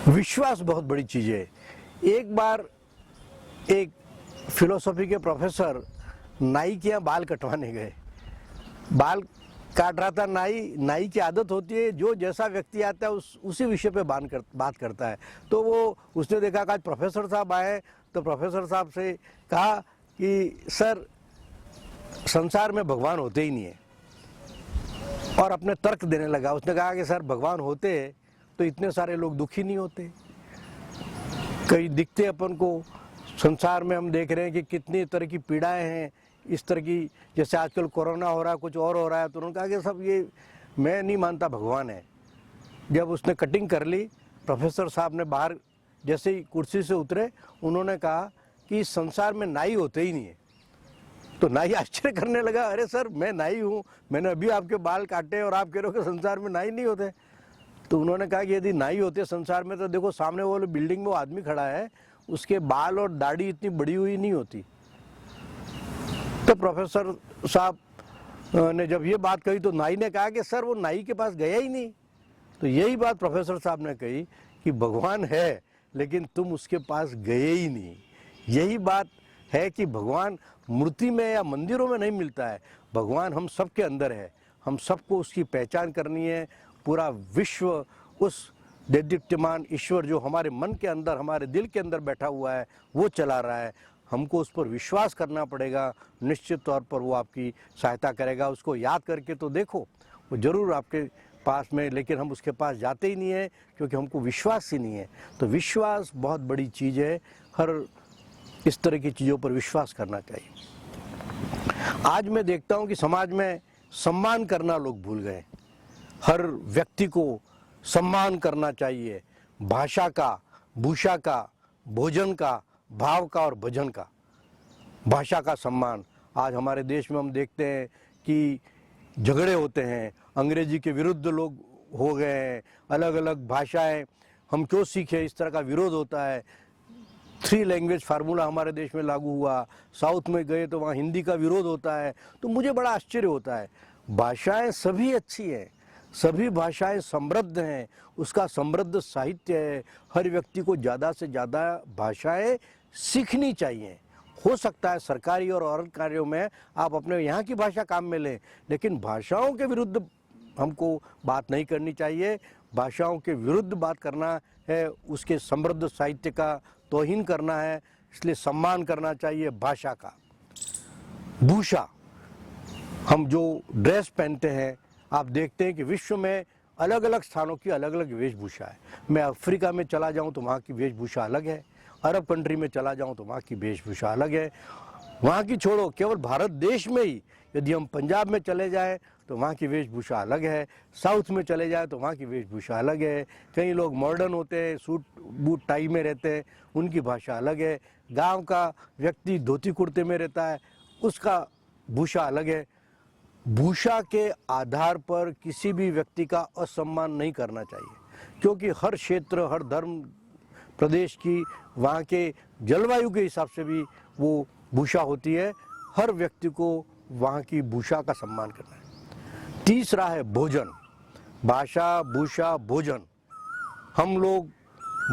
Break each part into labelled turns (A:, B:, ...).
A: विश्वास बहुत बड़ी चीज़ है। एक बार एक फिलोसॉफी के प्रोफेसर नाई के यहाँ बाल कटवाने गए। बाल काट रहा था नाई की आदत होती है जो जैसा व्यक्ति आता है उसी विषय पे बात करता है। तो वो उसने देखा कि आज प्रोफेसर साहब आए, तो प्रोफेसर साहब से कहा कि सर, संसार में भगवान होते ही नहीं है, और अपने तर्क देने लगा। उसने कहा कि सर, भगवान होते तो इतने सारे लोग दुखी नहीं होते। कई दिखते अपन को संसार में, हम देख रहे हैं कि कितनी तरह की पीड़ाएं हैं, इस तरह की, जैसे आजकल कोरोना हो रहा है, कुछ और हो रहा है। तो उन्होंने कहा कि सब ये मैं नहीं मानता भगवान है। जब उसने कटिंग कर ली, प्रोफेसर साहब ने बाहर जैसे ही कुर्सी से उतरे, उन्होंने कहा कि इस संसार में नाई होते ही नहीं है। तो नाई आश्चर्य करने लगा, अरे सर, मैं नाई हूँ, मैंने अभी आपके बाल काटे और आप कह रहे हो कि संसार में नाई नहीं होते। तो उन्होंने कहा कि यदि नाई होते संसार में, तो देखो सामने वो बिल्डिंग में वो आदमी खड़ा है, उसके बाल और दाढ़ी इतनी बड़ी हुई नहीं होती। तो प्रोफेसर साहब ने जब ये बात कही तो नाई ने कहा कि सर, वो नाई के पास गया ही नहीं। तो यही बात प्रोफेसर साहब ने कही कि भगवान है लेकिन तुम उसके पास गए ही नहीं। यही बात है कि भगवान मूर्ति में या मंदिरों में नहीं मिलता है, भगवान हम सबके अंदर है। हम सबको उसकी पहचान करनी है। पूरा विश्व उस दैदीप्यमान ईश्वर जो हमारे मन के अंदर, हमारे दिल के अंदर बैठा हुआ है, वो चला रहा है। हमको उस पर विश्वास करना पड़ेगा। निश्चित तौर पर वो आपकी सहायता करेगा। उसको याद करके तो देखो, वो ज़रूर आपके पास में, लेकिन हम उसके पास जाते ही नहीं है क्योंकि हमको विश्वास ही नहीं है। तो विश्वास बहुत बड़ी चीज़ है। हर इस तरह की चीज़ों पर विश्वास करना चाहिए। आज मैं देखता हूँ कि समाज में सम्मान करना लोग भूल गए। हर व्यक्ति को सम्मान करना चाहिए, भाषा का, भूषा का, भोजन का, भाव का और भजन का। भाषा का सम्मान। आज हमारे देश में हम देखते हैं कि झगड़े होते हैं, अंग्रेजी के विरुद्ध लोग हो गए हैं। अलग अलग भाषाएं हम क्यों सीखें, इस तरह का विरोध होता है। 3 लैंग्वेज फार्मूला हमारे देश में लागू हुआ। साउथ में गए तो वहाँ हिंदी का विरोध होता है। तो मुझे बड़ा आश्चर्य होता है। भाषाएं सभी अच्छी हैं, सभी भाषाएं समृद्ध हैं, उसका समृद्ध साहित्य है। हर व्यक्ति को ज़्यादा से ज़्यादा भाषाएं सीखनी चाहिए। हो सकता है सरकारी और औरत कार्यों में आप अपने यहाँ की भाषा काम में लें, लेकिन भाषाओं के विरुद्ध हमको बात नहीं करनी चाहिए। भाषाओं के विरुद्ध बात करना है, उसके समृद्ध साहित्य का तौहीन करना है। इसलिए सम्मान करना चाहिए भाषा का। भूषा, हम जो ड्रेस पहनते हैं, आप देखते हैं कि विश्व में अलग अलग स्थानों की अलग अलग वेशभूषा है। मैं अफ्रीका में चला जाऊं तो वहाँ की वेशभूषा अलग है, अरब कंट्री में चला जाऊं तो वहाँ की वेशभूषा अलग है। वहाँ की छोड़ो, केवल भारत देश में ही यदि हम पंजाब में चले जाएं तो वहाँ की वेशभूषा अलग है, साउथ में चले जाएं तो वहाँ की वेशभूषा अलग है। कई लोग मॉडर्न होते हैं, सूट बूट टाई में रहते हैं, उनकी भाषा अलग है। गाँव का व्यक्ति धोती कुर्ते में रहता है, उसका भूषा अलग है। भूषा के आधार पर किसी भी व्यक्ति का असम्मान नहीं करना चाहिए, क्योंकि हर क्षेत्र, हर धर्म, प्रदेश की, वहाँ के जलवायु के हिसाब से भी वो भूषा होती है। हर व्यक्ति को वहाँ की भूषा का सम्मान करना है। तीसरा है भोजन। भाषा, भूषा, भोजन। हम लोग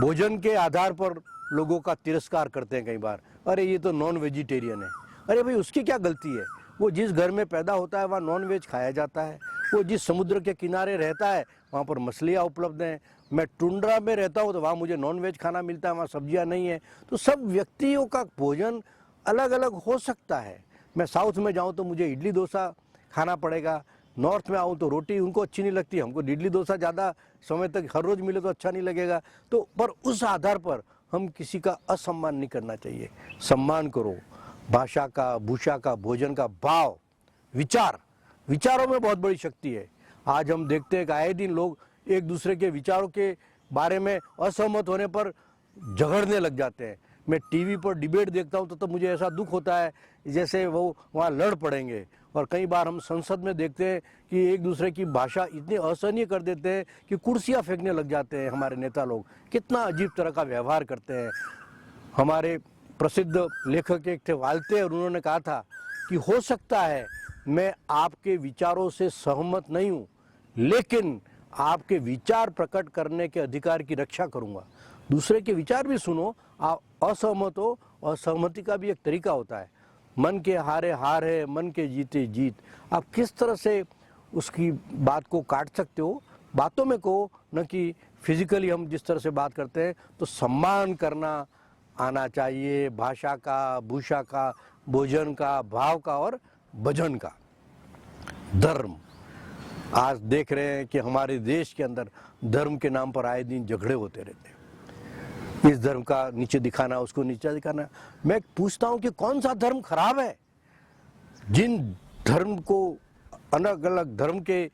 A: भोजन के आधार पर लोगों का तिरस्कार करते हैं कई बार। अरे ये तो नॉन वेजिटेरियन है। अरे भाई, उसकी क्या गलती है? वो जिस घर में पैदा होता है वहाँ नॉन वेज खाया जाता है। वो जिस समुद्र के किनारे रहता है वहाँ पर मछलियाँ उपलब्ध हैं। मैं टुंड्रा में रहता हूँ तो वहाँ मुझे नॉन वेज खाना मिलता है, वहाँ सब्जियाँ नहीं है। तो सब व्यक्तियों का भोजन अलग अलग हो सकता है। मैं साउथ में जाऊँ तो मुझे इडली डोसा खाना पड़ेगा, नॉर्थ में आऊँ तो रोटी उनको अच्छी नहीं लगती, हमको इडली डोसा ज़्यादा समय तक हर रोज़ मिले तो अच्छा नहीं लगेगा। तो पर उस आधार पर हम किसी का असम्मान नहीं करना चाहिए। सम्मान करो भाषा का, भूषा का, भोजन का। भाव, विचार, विचारों में बहुत बड़ी शक्ति है। आज हम देखते हैं कि आए दिन लोग एक दूसरे के विचारों के बारे में असहमत होने पर झगड़ने लग जाते हैं। मैं टीवी पर डिबेट देखता हूं तो मुझे ऐसा दुख होता है जैसे वो वहाँ लड़ पड़ेंगे। और कई बार हम संसद में देखते हैं कि एक दूसरे की भाषा इतनी असहनीय कर देते हैं कि कुर्सियाँ फेंकने लग जाते हैं। हमारे नेता लोग कितना अजीब तरह का व्यवहार करते हैं। हमारे प्रसिद्ध लेखक एक थे वाल्ते, और उन्होंने कहा था कि हो सकता है मैं आपके विचारों से सहमत नहीं हूँ, लेकिन आपके विचार प्रकट करने के अधिकार की रक्षा करूंगा। दूसरे के विचार भी सुनो, आप असहमत हो, और सहमति का भी एक तरीका होता है। मन के हारे हार है, मन के जीते जीत। आप किस तरह से उसकी बात को काट सकते हो, बातों में कहो, न कि फिजिकली हम जिस तरह से बात करते हैं। तो सम्मान करना आना चाहिए, भाषा का, भूषा का, भोजन का, भाव का और भजन का। धर्म, आज देख रहे हैं कि हमारे देश के अंदर धर्म के नाम पर आए दिन झगड़े होते रहते हैं। इस धर्म का नीचे दिखाना, उसको नीचे दिखाना। मैं पूछता हूं कि कौन सा धर्म खराब है? जिन धर्म को अलग अलग धर्म के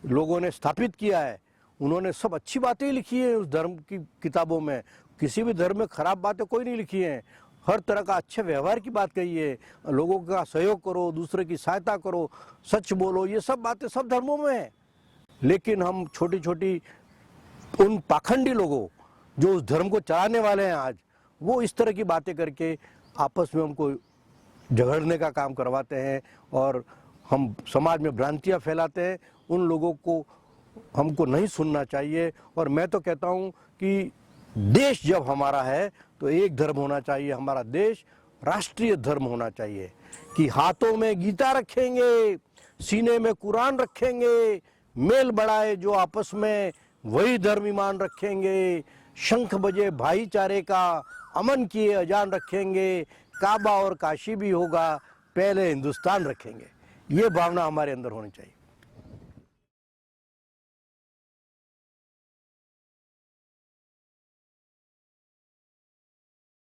A: लोगों ने स्थापित किया है, उन्होंने सब अच्छी बातें लिखी है उस धर्म की किताबों में। किसी भी धर्म में खराब बातें कोई नहीं लिखी हैं। हर तरह का अच्छे व्यवहार की बात कही है, लोगों का सहयोग करो, दूसरे की सहायता करो, सच बोलो, ये सब बातें सब धर्मों में है। लेकिन हम छोटी छोटी उन पाखंडी लोगों जो उस धर्म को चलाने वाले हैं आज, वो इस तरह की बातें करके आपस में हमको झगड़ने का काम करवाते हैं और हम समाज में भ्रांतियां फैलाते हैं। उन लोगों को हमको नहीं सुनना चाहिए। और मैं तो कहता हूं कि देश जब हमारा है तो एक धर्म होना चाहिए। हमारा देश राष्ट्रीय धर्म होना चाहिए कि हाथों में गीता रखेंगे, सीने में कुरान रखेंगे, मेल बढ़ाए जो आपस में वही धर्म ईमान रखेंगे, शंख बजे भाईचारे का, अमन किए अजान रखेंगे, काबा और काशी भी होगा, पहले हिंदुस्तान रखेंगे। ये भावना हमारे अंदर होनी चाहिए।